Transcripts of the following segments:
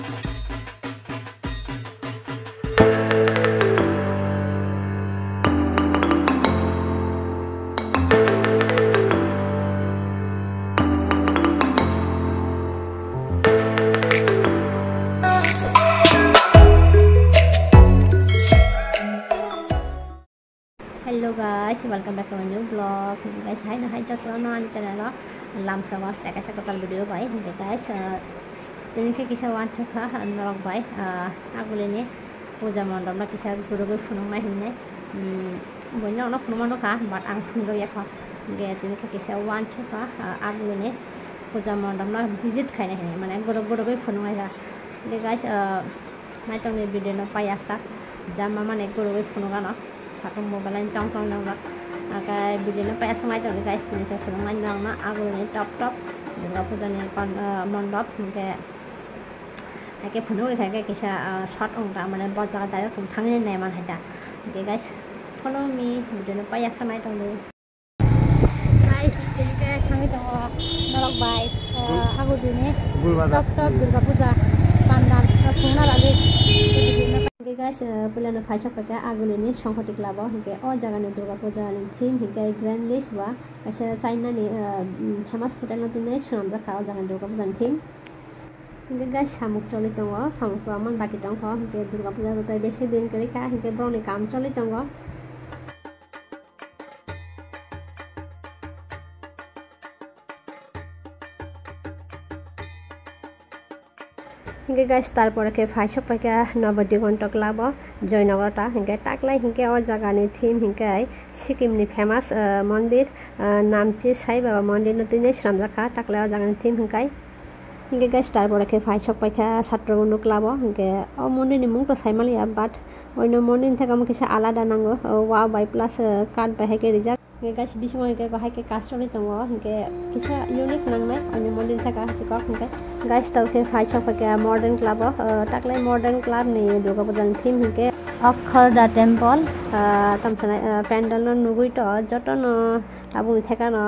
Hello guys, welcome back to my new vlog. Guys, hai cho tôi nói channel đó làm sao mà tại cái sao có video vậy. Guys, tin cái kisah wan chukha nalog bay. Aku leni puja mandam na kisah guru guru phunong nai hinne. Bono no phunong no ka, but ang phunong ya ka. Ge tin cái kisah wan chukha aku leni puja mandam na visit khai nai hinne. Mane guru guru phunong nai ka. Guys, mai trong này video nó bay asak. Jam mama ne guru guru phunong na. Satu mobile trong nang cái video nó phải xong rồi guys này cái phần anh nang nó áo này top đừng có cho nên còn mondop cái phần này cái short ông ta mà nên bao giờ tại nó thắng lên này mà hay ta okay guys follow me video nó phải xong rồi guys cái thằng itu nolak baik aku ini top Durga Puja pandang phungna lagi okay guys pula no phaichak ka agule ni Sanghati club হিকে অ জাগা নে দুর্গা পূজা নি theme হিকে grand list wa kaisa China ni famous hotel notun nei sonamja ka o jaga durga pূজা ni thim হিকে guys samuk choli tongo samuk ko amon baki tong ko hike durga pূজা to beshi din kari ka hike broni kam choli tongo हिंगे guys तारपरे के फाइसक पाइका Nabadiganta club जयनगरता हिंगे टाकलाई हिंगे ओ जागानि थीम हिंगे सिक्किम नि फेमस मंदिर नामची साई बाबा मंदिर नतिने श्रामजाखा टाकलाई ओ जागानि थीम हिंगे गाइस तारपरे के फाइसक पाइका छात्रबंधु क्लब हिंगे ओ मंदिर नि मुंग तो साइमालिया बाट ओइनो मंदिर थाका मकिसा आलादा नांगो वाव बाय प्लस कार्ड बाय हेके रिजाक हिंगे गाइस बिसिङो हिंगे हाइके कास्टरि दङो हिंगे किसा यूनिक नांनाय ओइनो मंदिर थाका सिकक हिंगे गाइस तौके फाइसक पाइका मॉडर्न क्लब टाकलाई मॉडर्न क्लब नि दुर्गा पूजा नि थीम हिंगे अक्षरदा टेम्पल तमसना पेंडल नुगुइ त जटन आबु थाका न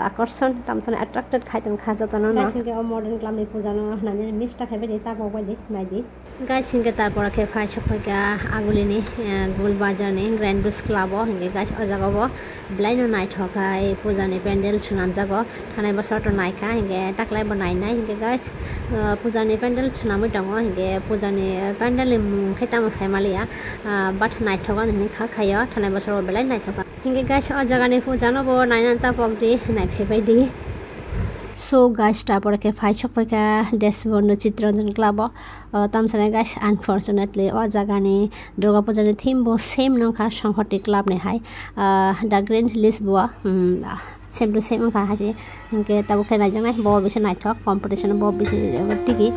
आकर्षण तमसना अट्रैक्टेड खाइतन खा जतन न हिंगे मॉडर्न क्लब नि पूजा न नानि मिस्टा खाइबे दे ताबो बायदि नायदि गाइस हिंगे तारपर के फाइसक पाइका आगुलिनि गोल बाजार नि ग्रैंड बुस क्लब हिंगे गाइस अजागबो ब्लाइनो नाइट हकाय पूजा नि पेंडल सुनाम जागो थानाय बसर त नायका हिंगे टाकलाई बनायनाय हिंगे गाइस पूजा नि पेंडल सुनामै दङ हिंगे पूजा नि पेंडल नि खैताम साइमालिया बाट नाइट हगन हिंगे खाखायो थानाय बसर बेलाय नाइट हका हिंगे गाइस अजागानि पूजा नबो नायनानता पगदि नायफेबायदि सो गाइस तारपर के फाइसक पाइका देशबन्धु चित्ररंजन क्लब तमसना गाइस अनफॉर्चुनेटली ओ जागानि दुर्गा पूजा नि थीम बो सेम नंखा संहति क्लब ने हाय द ग्रैंड लिस्ट बो सेम टू सेम का हाजे इनके तब खेला जंग बो बिसे नाइथक कंपटीशन बो बिसे टिकी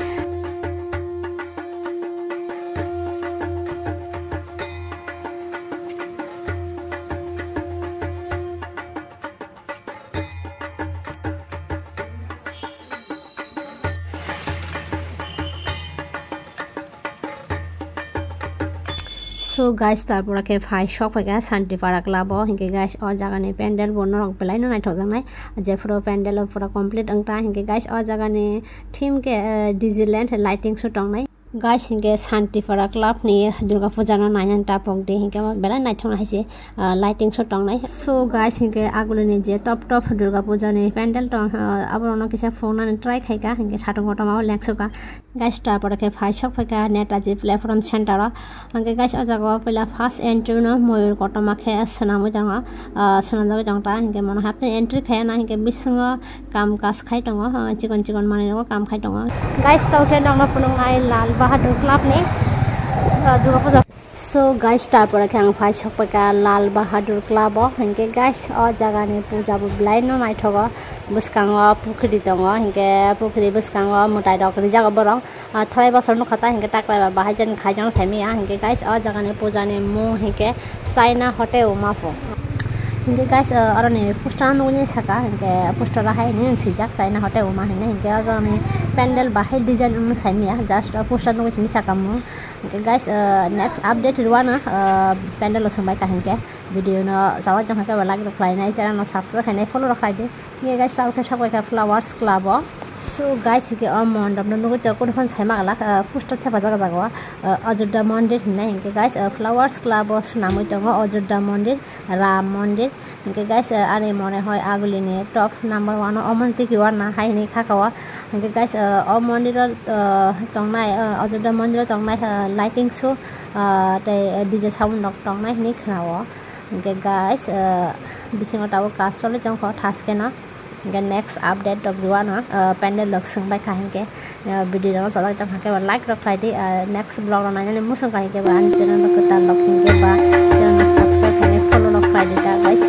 सो गाइस तारपर के फाइसक पाइका शान्तिपारा क्लब हिंगे गाइस ओ जागानि पेंडल बनर बेलाय न नाइथक जंगनाय जेफोर पेंडल पूरा कंप्लीट अंगता हिंगे गाइस ओ जागानि थीम के डिजिलैंड lighting show टंगनाय guys Hinge शान्तिपारा club नि दुर्गा पूजा न नायनान टापक दे हिंगे बेलाय नाइथक हाइसे lighting show टंगनाय so guys Hinge आगुलनि जे टप दुर्गा पूजा नि पेंडल टंग अबरन किसा फोन न ट्राई खाइका हिंगे साटंग गटमा लेक्सका गाइस तारपर के फाइसक पाइका नेताजी प्लेटफॉर्म सेंटर हिंगे गाइस अजागो पहिला फर्स्ट एंट्री न मयूर गटमा खे सनामै दङ सनामजागो दंता हिंगे मन हापने एंट्री खाया ना हिंगे बिसंग काम काज खाइ दङ चिकन माने काम खाइ दङ गाइस तौखे दङ पुनंगाय लाल बहादुर क्लब ने दुर्गा पूजा सो गाइस तारपर के आं फाइसक पाइका लाल बहादुर क्लब हिंगे गाइस ओ जागानि पूजा ब्लाइन नाइथग बुसकांग पुखरी दङ हिंगे पुखरी बुसकांग मुटाय दक रिजाग बरं थराय बसर न खता हिंगे टाकलाय बाहायजन खायजन साइमिया हिंगे गाइस ओ जागानि पूजानि मु हिंगे चाइना होटेल उमाफो हिंगे गाइस अरने पोस्टर ननि सका हिंगे पोस्टर हाय नि सिजाक चाइना होटेल उमा हिंगे हिंगे अरने पेंडल बाहाय डिजाइन न साइमिया जस्ट पोस्टर ननि सिमि सकामु हिंगे गाइस नेक्स्ट अपडेट रुवाना पेंडल संबाय का हिंगे वीडियो न जावा जंखा लाइक रखलायनाय चैनल सब्सक्राइब खायनाय फॉलो रखायदे हिंगे गाइस तावखे सबायका flowers club So guys, hingke o mondop no nugo to kon phon saima gala poster thepa jaga jaga Ajodha Mandir hinna hingke guys Flowers Club o swnamui tongo Ajodha Mandir Ram Mandir hingke guys ani mone hoy aguli ni top number 1 o monti ki warna hai ni khakawa hingke guys o mandir tongnai Ajodha Mandir tongnai lighting show tei DJ sound nok tongnai ni khnao hingke guys bisingo tawo kaas choli tongkho thaske na next update of Luana pandel lok sung by kahinke video no sala tang hake like ro friday next blog no nani musung kahinke ba an channel no kota lok hinke ba channel subscribe kane follow ro friday ta guys.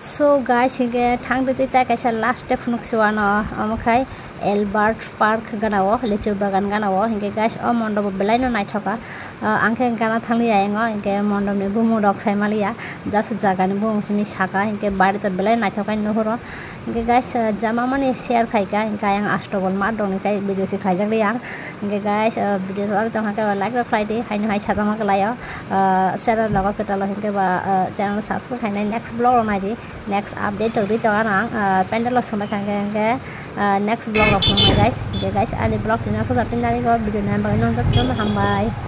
So guys, hinge thang dite ta kaisa last step nuk suano amokai Albert Park ganao lechu bagan ganao hinge guys o mondop belai no naithoka angke gana thangli ayengo hinge mondop ni bumu dok saimalia just jaga ni bumu simi saka hinge bari to belai naithoka nuhuro hinge guys jama mani share khaika hinge yang astobol ma doni kai video si khaijak yang hinge guys video so tong hake like ro friday haino hai sajama kalayo share logo ketalo hinge ba channel subscribe hainai next blog onai di next update to bi to anang pandal somai kange next blog of guys. Okay guys, ada blog ini so tapi dari video nambah nonton hambai.